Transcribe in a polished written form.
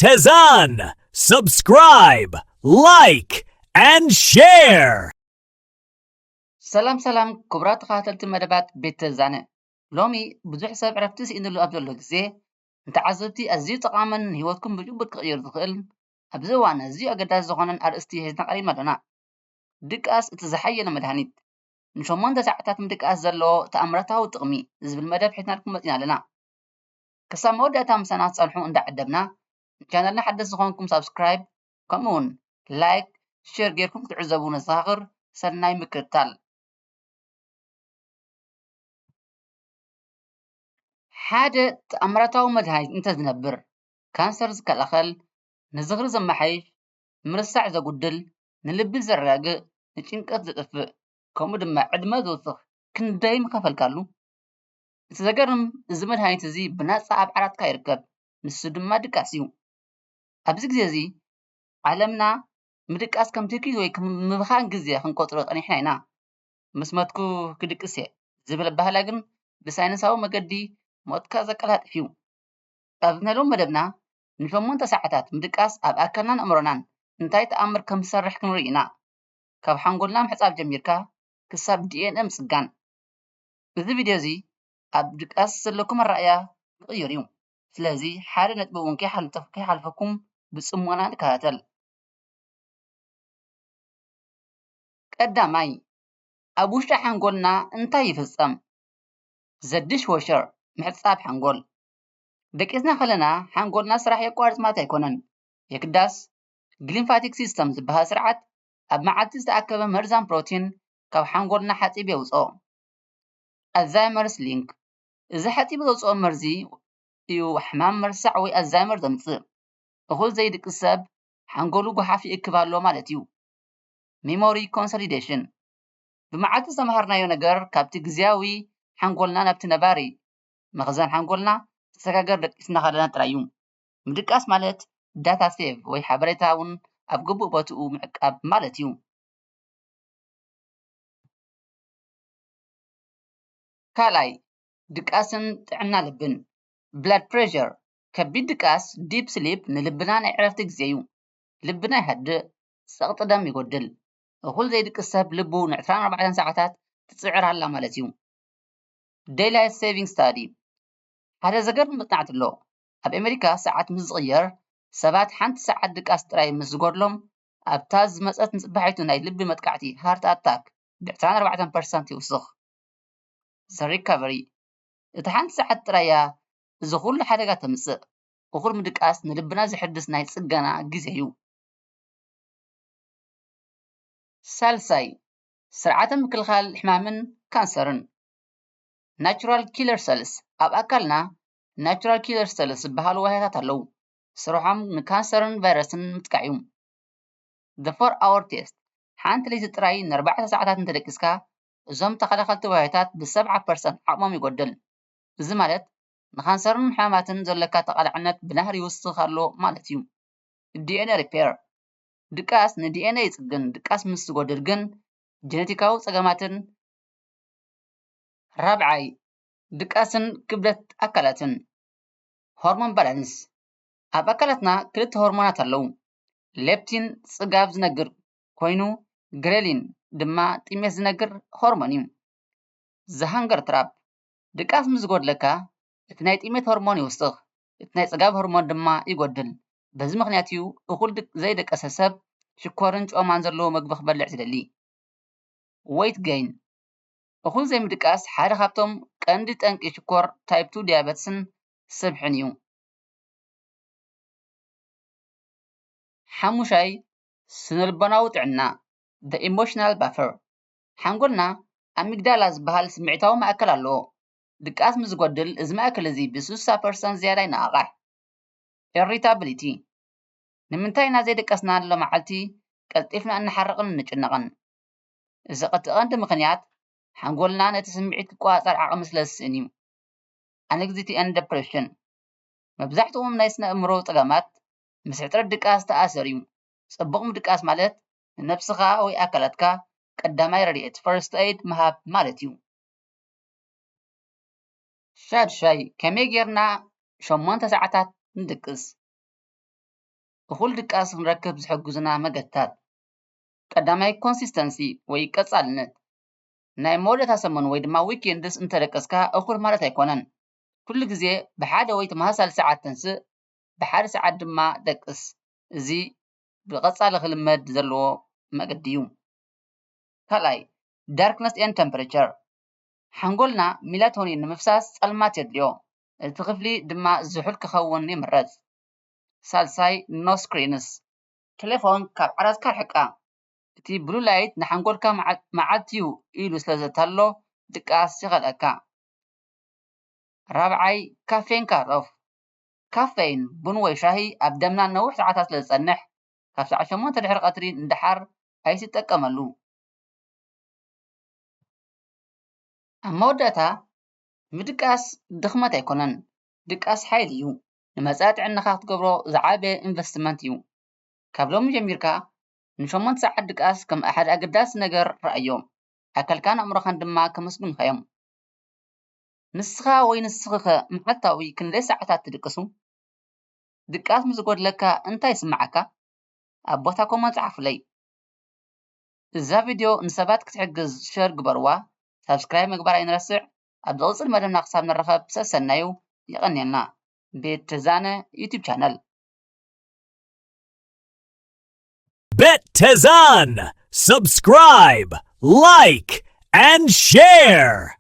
Tezan, subscribe, like, and share. ሰላም ክቡራት ተኸታተልቲ መደባት ቤት ተዛነ ሎሚ ብዙሕ ሰብ ዕረፍቲ ሲኢንሉ ኣብ ዘሎ ግዜ እንተዓዘብቲ ኣዝዩ ጠቓምን ህይወትኩም ብጭቡጥ ክቕይር ዝኽእል ኣብዚ እዋን ኣዝዩ ኣገዳሲ ዝኾነን ኣርእስቲ ሒዝና ቀሪብና ኣለና። ድቃስ እቲ ዝሓየለ መድሃኒት ን8 ሰዓታት ምድቃስ ዘለዎ ተኣምራታዊ ጥቕሚ ዝብል መደብ ሒዝናልኩም መፂና ኣለና። ክሳብ መወዳእታ ምሳና ትፀንሑ እንዳዓደብና ቻነልና ሓደስቲ ዝኾንኩም ሳብስክራይብ ከምኡውን ላይክ ሼር ጌርኩም ክትዕዘቡ ነዘኻኽር ሰናይ ምክትታል። ሓደ ተኣምራታዊ መድሃኒት እንተዝነብር ካንሰር ዝከላኸል ንዝኽሪ ዘመሓይሽ ምርሳዕ ዘጉድል ንልቢ ዘረጋግእ ንጭንቀት ዘጥፍእ ከምኡ ድማ ዕድመ ዘውስኽ ክንደይ ምኸፈልካሉ። እቲ ዘገርም እዚ መድሃኒት እዚ ብናፃ ኣብ ዓራትካ ይርከብ። ንሱ ድማ ድቃስ እዩ። ኣብዚ ግዜ እዚ ዓለምና ምድቃስ ከም ትኪ ወይ ከም ምብኻን ግዜ ክንቆፅሮ ፀኒሕና ኢና። ምስ መትኩ ክድቅስ እየ ዝብል ኣባህላ ግን ብሳይንሳዊ መገዲ ሞትካ ዘቀላጥፍ እዩ። ኣብ ነሎም መደብና ን8 ሰዓታት ምድቃስ ኣብ ኣካልናን ኣእምሮናን እንታይ ተኣምር ከም ዝሰርሕ ክንርኢ ኢና። ካብ ሓንጎልና ምሕፃብ ጀሚርካ ክሳብ ዲኤንኤ ምፅጋን። እዚ ቪድዮ እዚ ኣብ ድቃስ ዘለኩም ኣረኣእያ ክቕይር እዩ። ስለዚ ሓደ ነጥቢ እውን ከይሓልፈኩም ብፅሞና ንከታተል። ቀዳማይ ኣብ ውሽጢ ሓንጎልና እንታይ ይፍፀም? ዘድሽ ወሸር ምሕፃብ ሓንጎል ደቂስና ከለና ሓንጎልና ስራሕ የቋርፅ ማለት ኣይኮነን። የክዳስ ግሊምፋቲክ ሲስተም ዝበሃል ስርዓት ኣብ መዓልቲ ዝተኣከበ መርዛም ፕሮቲን ካብ ሓንጎልና ሓፂብ የውፅኦ። ኣልዛይመርስ ሊንክ እዚ ሓፂብ ዘውፅኦ መርዚ እዩ ሕማም ምርሳዕ ወይ ኣልዛይመር ዘምፅእ። እኹል ዘይድቅስ ሰብ ሓንጎሉ ጎሓፍ ይእክብ ኣሎ ማለት እዩ። ሜሞሪ ኮንሶሊዴሽን ብመዓልቲ ዝተምሃርናዮ ነገር ካብቲ ግዝያዊ ሓንጎልና ናብቲ ነባሪ መኽዘን ሓንጎልና ዝተሰጋገር ደቂስና ከለና ጥራይ እዩ። ምድቃስ ማለት ዳታ ሴቭ ወይ ሓበሬታ እውን ኣብ ግቡእ ቦትኡ ምዕቃብ ማለት እዩ። ካልኣይ ድቃስን ጥዕና ልብን ብላድ ፕሬሸር ከቢድ ድቃስ ዲፕ ስሊፕ ንልብና ናይ ዕረፍቲ ግዜ እዩ። ልብና ይሃድእ፣ ፀቕጢ ደም ይጎድል። እኹል ዘይድቅስ ሰብ ልቡ ን24 ሰዓታት ትፅዕር ኣላ ማለት እዩ። ዴይላይት ሴቪንግ ስታዲ ሓደ ዘገርም ምጥናዕቲ ኣሎ። ኣብ ኣሜሪካ ሰዓት ምስ ዝቕየር ሰባት ሓንቲ ሰዓት ድቃስ ጥራይ ምስ ዝጎድሎም ኣብታ ዝመፀት ንፅባሒቱ ናይ ልቢ መጥቃዕቲ ሃርት ኣታክ ብ24% ይውስኽ። ሪካቨሪ እቲ ሓንቲ ሰዓት ጥራያ እዚ ኩሉ ሓደጋ ተምፅእ። እኹል ምድቃስ ንልብና ዝሕድስ ናይ ፅገና ግዜ እዩ። ሳልሳይ ስርዓተ ምክልኻል ሕማምን ካንሰርን ናቹራል ኪለር ሰልስ ኣብ ኣካልና ናቹራል ኪለር ሰልስ ዝበሃሉ ዋህያታት ኣለዉ። ስርሖም ንካንሰርን ቫይረስን ምጥቃዕ እዩ። ዘ 4 hour ቴስት ሓንቲ ለይቲ ጥራይ ን4 ሰዓታት እንተደቂስካ እዞም ተኸላኸልቲ ዋህያታት ብ70% ዓቕሞም ይጎድል። እዚ ማለት ንካንሰርን ሕማማትን ዘለካ ተቓላዕነት ብናህሪ ይውስኽ ኣሎ ማለት እዩ። ዲኤንኤ ሪፔር ድቃስ ንዲኤንኤ ይፅግን። ድቃስ ምስ ዝጎድል ግን ጀነቲካዊ ፀገማትን። ራብዓይ ድቃስን ክብደት ኣካላትን ሆርሞን ባላንስ ኣብ ኣካላትና ክልተ ሆርሞናት ኣለዉ። ሌፕቲን ፅጋብ ዝነግር ኮይኑ ግሬሊን ድማ ጥሜት ዝነግር ሆርሞን እዩ። ዘሃንገር ትራፕ ድቃስ ምስ ዝጎድለካ እቲ ናይ ጥሜት ሆርሞን ይውስኽ፣ እቲ ናይ ፅጋብ ሆርሞን ድማ ይጎድል። በዚ ምክንያት እዩ እኹል ዘይደቀሰ ሰብ ሽኮርን ጮማን ዘለዎ ምግቢ ክበልዕ ዝደሊ። ዌይት ጌይን እኹል ዘይምድቃስ ሓደ ካብቶም ቀንዲ ጠንቂ ሽኮር ታይፕ 2 ዲያቤትስን ስብሕን እዩ። ሓሙሻይ ስነልቦናዊ ጥዕና the emotional buffer ሓንጎልና ኣሚግዳላ ዝበሃል ስምዒታዊ ማእከል ኣለዎ። ድቃስ ምስ ዝጎድል እዚ ማእከል እዚ ብ60% ዝያዳ ይነቓቓሕ። ኢሪታብሊቲ ንምንታይ ኢና ዘይደቀስና ኣሎ መዓልቲ ቀልጢፍና እንሓርቕን እንጭነቕን? እዚ ቀንዲ ምክንያት ሓንጎልና ነቲ ስምዒት ክቆፃፀር ዓቕሚ ስለ ዝስእን እዩ። ኣንግዛይቲ ኤንድ ዲፕሬሽን መብዛሕትኦም ናይ ስነ ኣእምሮ ፀገማት ምስ ሕፅረት ድቃስ ተኣሰር እዩ። ፅቡቕ ምድቃስ ማለት ንነብስኻ ወይ ኣካላትካ ቀዳማይ ረድኤት ፈርስት ኤድ ምሃብ ማለት እዩ። ሻድሻይ ከመይ ጌርና 8 ሰዓታት ንድቅስ? እኹል ድቃስ ክንረክብ ዝሕግዙና መገድታት ቀዳማይ ኮንሲስተንሲ ወይ ቀጻልነት ናይ መወደታ ሰሙን ወይ ድማ ዊኬንድስ እንተደቀስካ እኹል ማለት ኣይኮነን ኩሉ ግዜ ብሓደ ወይ ተመሳሳሊ ሰዓት ተንስእ ብሓደ ሰዓት ድማ ደቅስ እዚ ብቐጻሊ ክልመድ ዘለዎ መገዲ እዩ ካልኣይ ዳርክነስ ኤንድ ቴምፐሬቸር ሓንጎልና ሜላቶኒን ንምፍሳስ ጸልማት የድልዮ እቲ ክፍሊ ድማ ዝሑል ክኸውን ይምረጽ ሳልሳይ ኖ ስክሪንስ ቴሌፎን ካብ ዓራትካ ርሕቃ እቲ ብሉ ላይት ንሓንጎልካ መዓልትዩ ኢሉ ስለ ዘታሎ ድቃስ ይኸልአካ ራብዓይ ካፌን ካትኦፍ ካፌን ቡን ወይ ሻሂ ኣብ ደምና ነዊሕ ሰዓታት ስለ ዝጸንሕ ካብ ሰዓት 8 ድሕሪ ቀትሪ እንድሓር ኣይትጥቀመሉ ኣብ መወዳእታ ምድቃስ ድኽመት ኣይኮነን ድቃስ ሓይሊ እዩ ንመጻኢ ጥዕናኻ ክትገብሮ ዝዓበየ ኢንቨስትመንት እዩ ካብ ሎሚ ጀሚርካ ን8 ሰዓት ድቃስ ከም ሓደ ኣገዳሲ ነገር ረኣዮም ኣካልካን ኣእምሮኻን ድማ ከመስግኑኸዮም ንስኻ ወይ ንስኺ መዓልታዊ ክንደይ ሰዓታት ትድቅሱ ድቃስ ምስ ጎድለካ እንታይ ይስምዓካ ኣብ ቦታ ኮመንት ጻሕፉለይ እዛ ቪድዮ ንሰባት ክትሕግዝ ሸር ግበርዋ ሰብስክራይብ ምግባር ኣይንረስዕ ኣብ ዝቕጽል መደብና ክሳብ ንረኸብ ሰሰናዩ ይቐንየልና ቤት ተዛነ ዩቲዩብ ቻነል Bet Tezan! Subscribe, like, and share!